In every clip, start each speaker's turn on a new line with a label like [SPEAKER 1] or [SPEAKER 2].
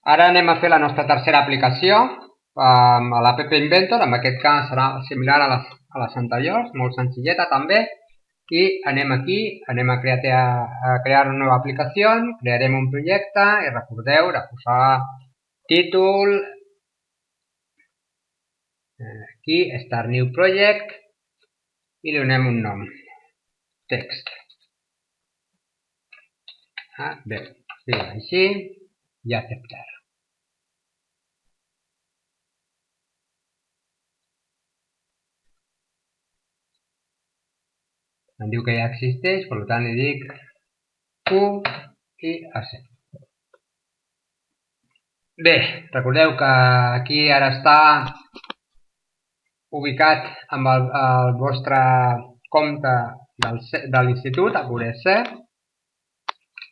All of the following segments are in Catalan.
[SPEAKER 1] Ara anem a fer la nostra tercera aplicació amb l'App Inventor. En aquest cas serà similar a les anteriors, molt senzilleta també. I anem aquí, anem a crear una nova aplicació, crearem un projecte i recordeu de posar títol, aquí, Start New Project, i li donem un nom, text. Bé, escriu així i acceptar. Em diu que ja existeix, per tant li dic Q i accepto. Bé, recordeu que aquí ara està ubicat amb el vostre compte de l'institut, a poder ser.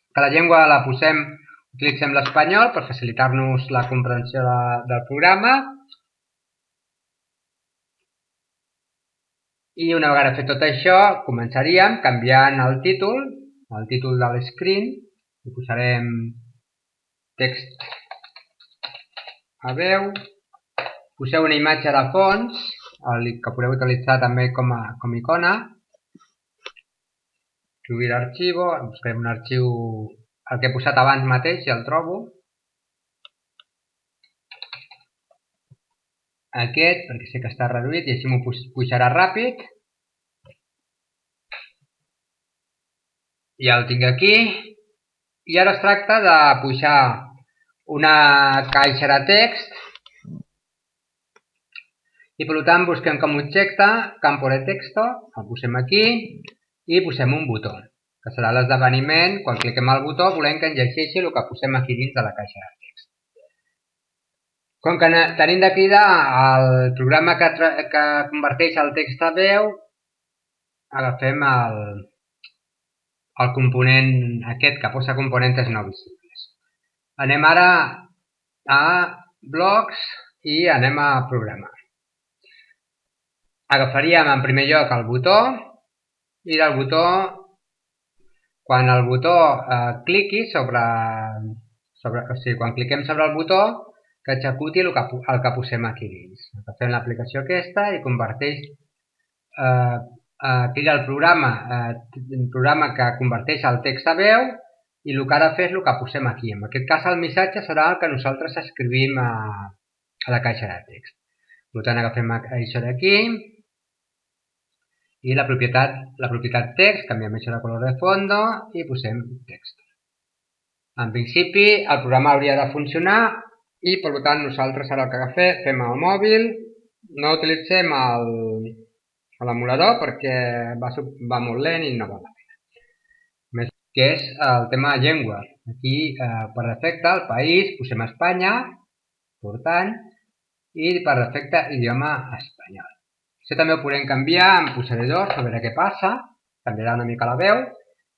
[SPEAKER 1] Que la llengua la utilitzem l'espanyol per facilitar-nos la comprensió del programa. I una vegada fet tot això, començaríem canviant el títol de l'escreen, i posarem text a veu, poseu una imatge de fons, que podeu utilitzar també com a icona, subir l'arxiu, buscarem un arxiu, el que he posat abans mateix, si el trobo, aquest, perquè sé que està reduït i així m'ho pujarà ràpid. Ja el tinc aquí. I ara es tracta de pujar una caixa de text i per tant busquem com a objecte campo de texto, el posem aquí i posem un botó, que serà l'esdeveniment. Quan cliquem al botó volem que ens llegeixi el que posem aquí dins de la caixa de text. Com que tenim de cridar el programa que converteix el text a veu, agafem el component aquest que posa componentes no visibles. Anem ara a blocs i anem a programar. Agafaríem en primer lloc el botó i del botó, quan el botó cliqui quan cliquem sobre el botó, que executi el que posem aquí dins. Agafem l'aplicació aquesta i converteix, crida el programa que converteix el text a veu i el que ha de fer és el que posem aquí. En aquest cas el missatge serà el que nosaltres escrivim a la caixa de text. Per tant, agafem això d'aquí i la propietat text, canviem això de color de fondo i posem text. En principi el programa hauria de funcionar i per tant nosaltres ara el que fem el mòbil, no utilitzem l'emulador perquè va molt lent i no val la pena. Més que és el tema de llengua. Aquí per defecte el país posem Espanya, important, i per defecte idioma espanyol. Això també ho podem canviar, em posaré 2 a veure què passa, canviarà una mica la veu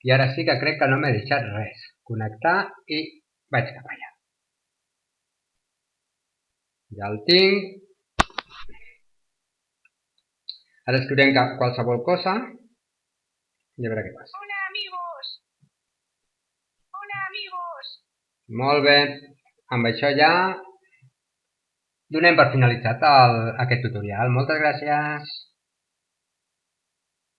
[SPEAKER 1] i ara sí que crec que no m'he deixat res. Connectar i vaig cap allà. Ja el tinc. Ara escriurem qualsevol cosa i a veure què passa.
[SPEAKER 2] Hola, amigos! Hola, amigos!
[SPEAKER 1] Molt bé. Amb això ja donem per finalitzat aquest tutorial. Moltes gràcies.